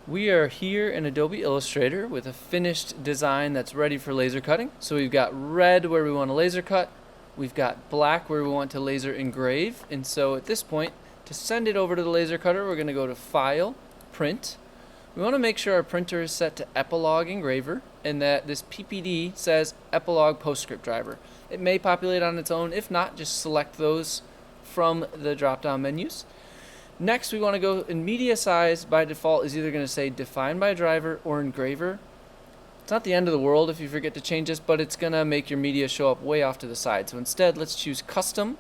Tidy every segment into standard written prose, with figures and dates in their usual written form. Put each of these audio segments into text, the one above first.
We are here in Adobe Illustrator with a finished design that's ready for laser cutting. So we've got red where we want to laser cut, we've got black where we want to laser engrave, and so at this point, to send it over to the laser cutter, we're going to go to File, Print. We want to make sure our printer is set to Epilog Engraver and that this PPD says Epilog PostScript driver. It may populate on its own. If not, just select those from the drop-down menus. Next, we want to go in media size. By default is either going to say defined by driver or engraver. It's not the end of the world if you forget to change this, but it's going to make your media show up way off to the side. So instead, let's choose custom.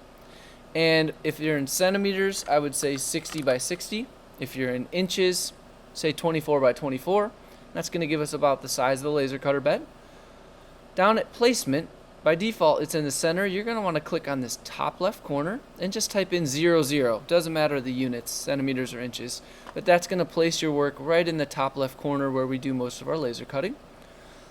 And if you're in centimeters, I would say 60 by 60. If you're in inches, say 24 by 24. That's going to give us about the size of the laser cutter bed. Down at placement, by default it's in the center. You're going to want to click on this top left corner and just type in 0, 0. Doesn't matter the units, centimeters or inches, but that's going to place your work right in the top left corner where we do most of our laser cutting.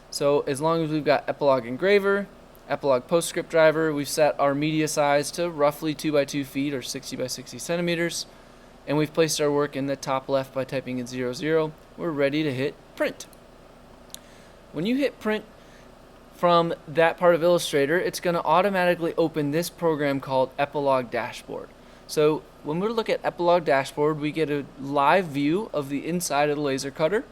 So as long as we've got Epilog Engraver, Epilog PostScript driver, we've set our media size to roughly 2 by 2 feet or 60 by 60 centimeters. And we've placed our work in the top left by typing in 0, 0. We're ready to hit print. When you hit print from that part of Illustrator, it's going to automatically open this program called Epilog Dashboard. So when we look at Epilog Dashboard, we get a live view of the inside of the laser cutter,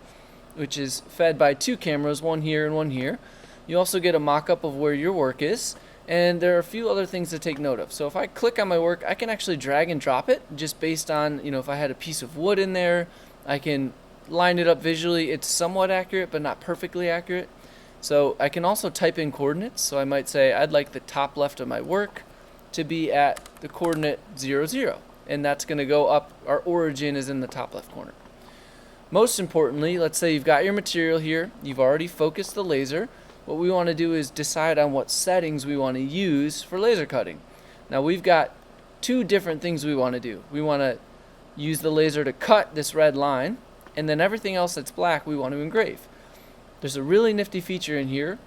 which is fed by two cameras, one here and one here. You also get a mock-up of where your work is. And there are a few other things to take note of. So if I click on my work, I can actually drag and drop it just based on, if I had a piece of wood in there, I can line it up visually. It's somewhat accurate, but not perfectly accurate. So I can also type in coordinates. So I might say I'd like the top left of my work to be at the coordinate 0, 0. And that's going to go up. Our origin is in the top left corner. Most importantly, let's say you've got your material here. You've already focused the laser. What we want to do is decide on what settings we want to use for laser cutting. Now we've got two different things we want to do. We want to use the laser to cut this red line, and then everything else that's black we want to engrave. There's a really nifty feature in here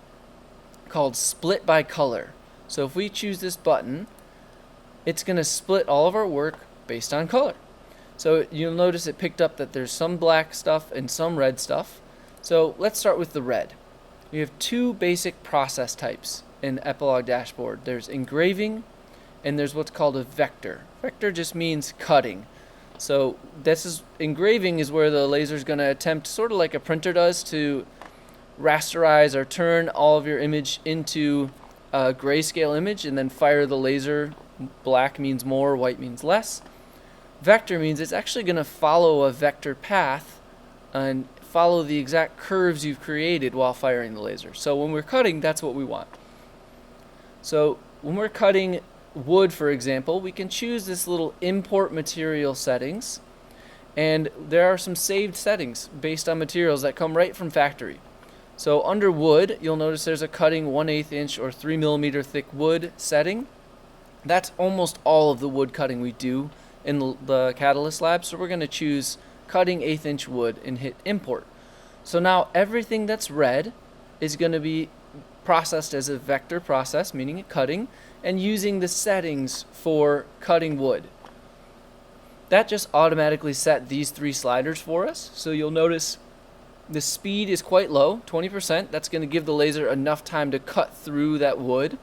called split by color. So if we choose this button, it's going to split all of our work based on color. So you'll notice it picked up that there's some black stuff and some red stuff. So let's start with the red. We have two basic process types in Epilog Dashboard. There's engraving and there's what's called a vector. Vector just means cutting. So engraving is where the laser is going to attempt, sort of like a printer does, to rasterize or turn all of your image into a grayscale image and then fire the laser. Black means more, white means less. Vector means it's actually going to follow a vector path and follow the exact curves you've created while firing the laser. So when we're cutting, that's what we want. So when we're cutting wood, for example, we can choose this little import material settings, and there are some saved settings based on materials that come right from factory. So under wood, you'll notice there's a cutting 1/8 inch or 3 millimeter thick wood setting. That's almost all of the wood cutting we do in the Catalyst lab, so we're going to choose cutting 1/8 inch wood and hit import. So now everything that's red is going to be processed as a vector process, meaning a cutting, and using the settings for cutting wood. That just automatically set these three sliders for us. So you'll notice the speed is quite low, 20%. That's going to give the laser enough time to cut through that wood.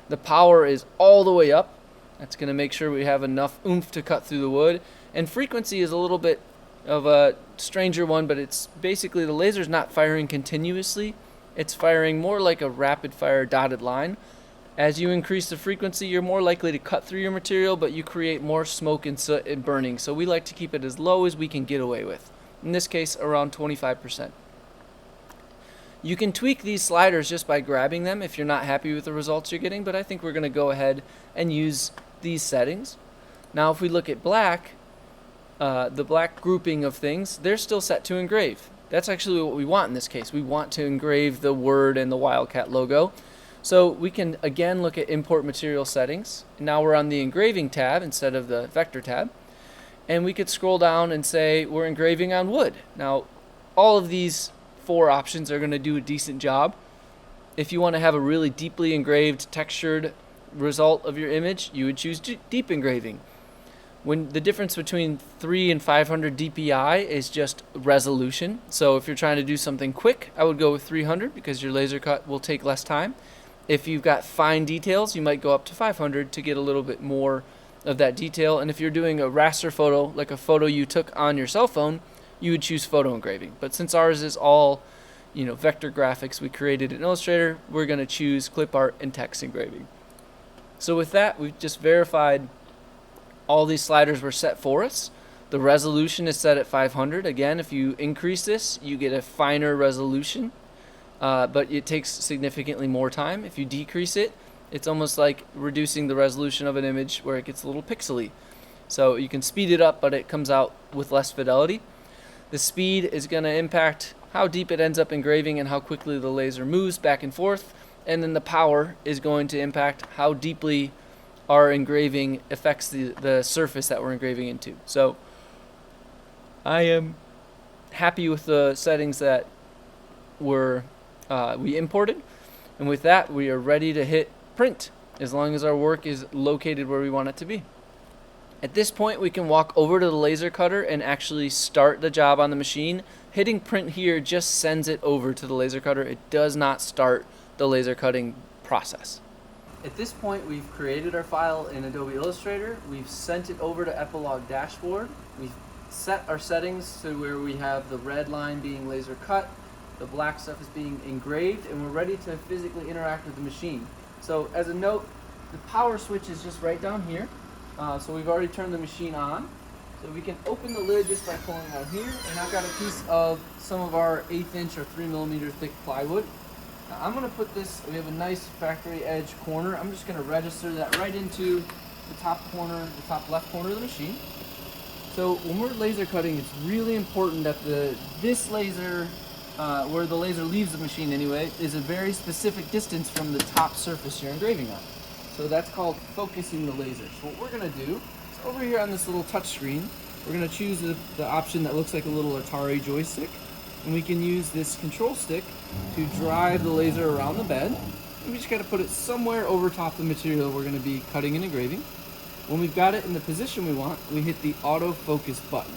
The power is all the way up. That's going to make sure we have enough oomph to cut through the wood. And frequency is a little bit of a stranger one, but it's basically the laser's not firing continuously. It's firing more like a rapid fire dotted line. As you increase the frequency, you're more likely to cut through your material, but you create more smoke and soot and burning. So we like to keep it as low as we can get away with. In this case, around 25%. You can tweak these sliders just by grabbing them if you're not happy with the results you're getting, but I think we're going to go ahead and use these settings. Now if we look at black, the black grouping of things, they're still set to engrave. That's actually what we want in this case. We want to engrave the word and the Wildcat logo. So we can again look at import material settings. Now we're on the engraving tab instead of the vector tab. And we could scroll down and say we're engraving on wood. Now all of these four options are going to do a decent job. If you want to have a really deeply engraved, textured result of your image, you would choose deep engraving. When the difference between 3 and 500 dpi is just resolution. So if you're trying to do something quick, I would go with 300 because your laser cut will take less time. If you've got fine details, you might go up to 500 to get a little bit more of that detail. And if you're doing a raster photo, like a photo you took on your cell phone, you would choose photo engraving. But since ours is all, vector graphics we created in Illustrator, we're going to choose clip art and text engraving. So with that, we've just verified all these sliders were set for us. The resolution is set at 500. Again, if you increase this, you get a finer resolution, but it takes significantly more time. If you decrease it, it's almost like reducing the resolution of an image where it gets a little pixely. So you can speed it up, but it comes out with less fidelity. The speed is going to impact how deep it ends up engraving and how quickly the laser moves back and forth. And then the power is going to impact how deeply our engraving affects the surface that we're engraving into. So I am happy with the settings that we imported, and with that we are ready to hit print as long as our work is located where we want it to be. At this point we can walk over to the laser cutter and actually start the job on the machine. Hitting print here just sends it over to the laser cutter. It does not start the laser cutting process. At this point, we've created our file in Adobe Illustrator. We've sent it over to Epilog dashboard. We've set our settings to where we have the red line being laser cut, the black stuff is being engraved, and we're ready to physically interact with the machine. So as a note, the power switch is just right down here. So we've already turned the machine on. So we can open the lid just by pulling out here, and I've got a piece of some of our 1/8 inch or 3mm thick plywood. Now I'm going to put this, we have a nice factory edge corner. I'm just going to register that right into the top corner, the top left corner of the machine. So when we're laser cutting, it's really important that this laser, where the laser leaves the machine anyway, is a very specific distance from the top surface you're engraving on. So that's called focusing the laser. So what we're going to do is over here on this little touch screen, we're going to choose the option that looks like a little Atari joystick. And we can use this control stick to drive the laser around the bed. And we just got to put it somewhere over top the material we're going to be cutting and engraving. When we've got it in the position we want, we hit the autofocus button.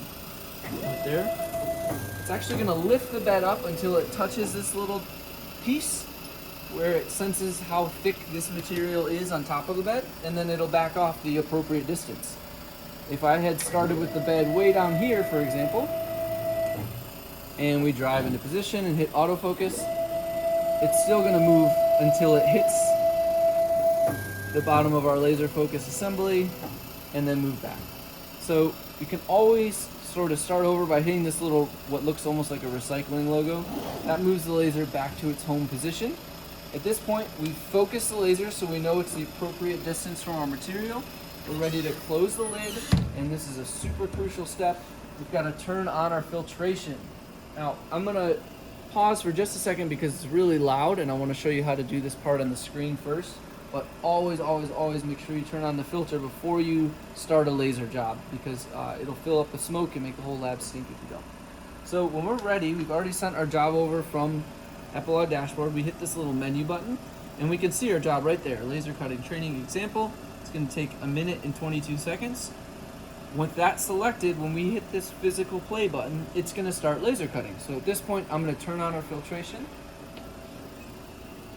Right there. It's actually going to lift the bed up until it touches this little piece where it senses how thick this material is on top of the bed, and then it'll back off the appropriate distance. If I had started with the bed way down here, for example, and we drive into position and hit autofocus, it's still going to move until it hits the bottom of our laser focus assembly and then move back. So you can always sort of start over by hitting this little, what looks almost like a recycling logo. That moves the laser back to its home position. At this point, we focus the laser so we know it's the appropriate distance from our material. We're ready to close the lid, and this is a super crucial step. We've got to turn on our filtration. Now, I'm going to pause for just a second because it's really loud, and I want to show you how to do this part on the screen first. But always, always, always make sure you turn on the filter before you start a laser job, because it'll fill up with smoke and make the whole lab stink if you don't. So when we're ready, we've already sent our job over from Epilog dashboard. We hit this little menu button, and we can see our job right there, laser cutting training example. It's going to take 1 minute and 22 seconds. With that selected, when we hit this physical play button, it's going to start laser cutting. So at this point, I'm going to turn on our filtration,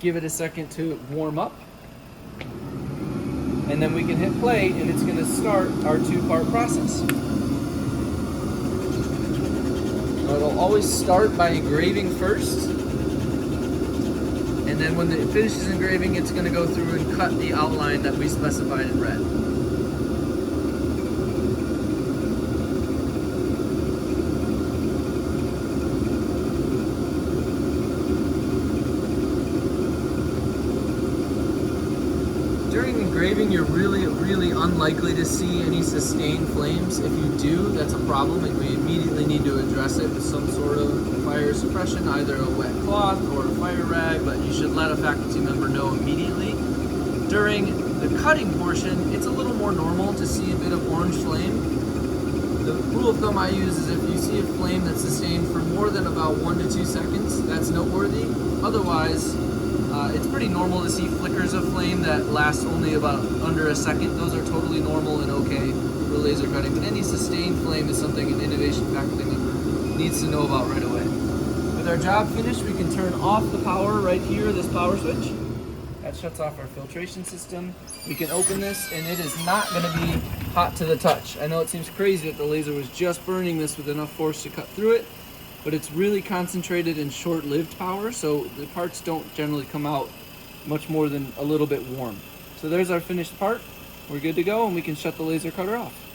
give it a second to warm up, and then we can hit play, and it's going to start our 2-part process. So it'll always start by engraving first, and then when it finishes engraving, it's going to go through and cut the outline that we specified in red. During engraving, you're really unlikely to see any sustained flames. If you do, that's a problem, and we immediately need to address it with some sort of fire suppression, either a wet cloth or a fire rag, but you should let a faculty member know immediately. During the cutting portion, it's a little more normal to see a bit of orange flame. The rule of thumb I use is if you see a flame that's sustained for more than about 1 to 2 seconds, that's noteworthy. Otherwise, it's pretty normal to see flickers of flame that last only about under a second. Those are totally normal and okay. for laser cutting, but any sustained flame is something an innovation faculty member needs to know about right away. With our job finished, we can turn off the power right here, this power switch. That shuts off our filtration system. We can open this and it is not going to be hot to the touch. I know it seems crazy that the laser was just burning this with enough force to cut through it, but it's really concentrated and short-lived power, so the parts don't generally come out much more than a little bit warm. So there's our finished part. We're good to go, and we can shut the laser cutter off.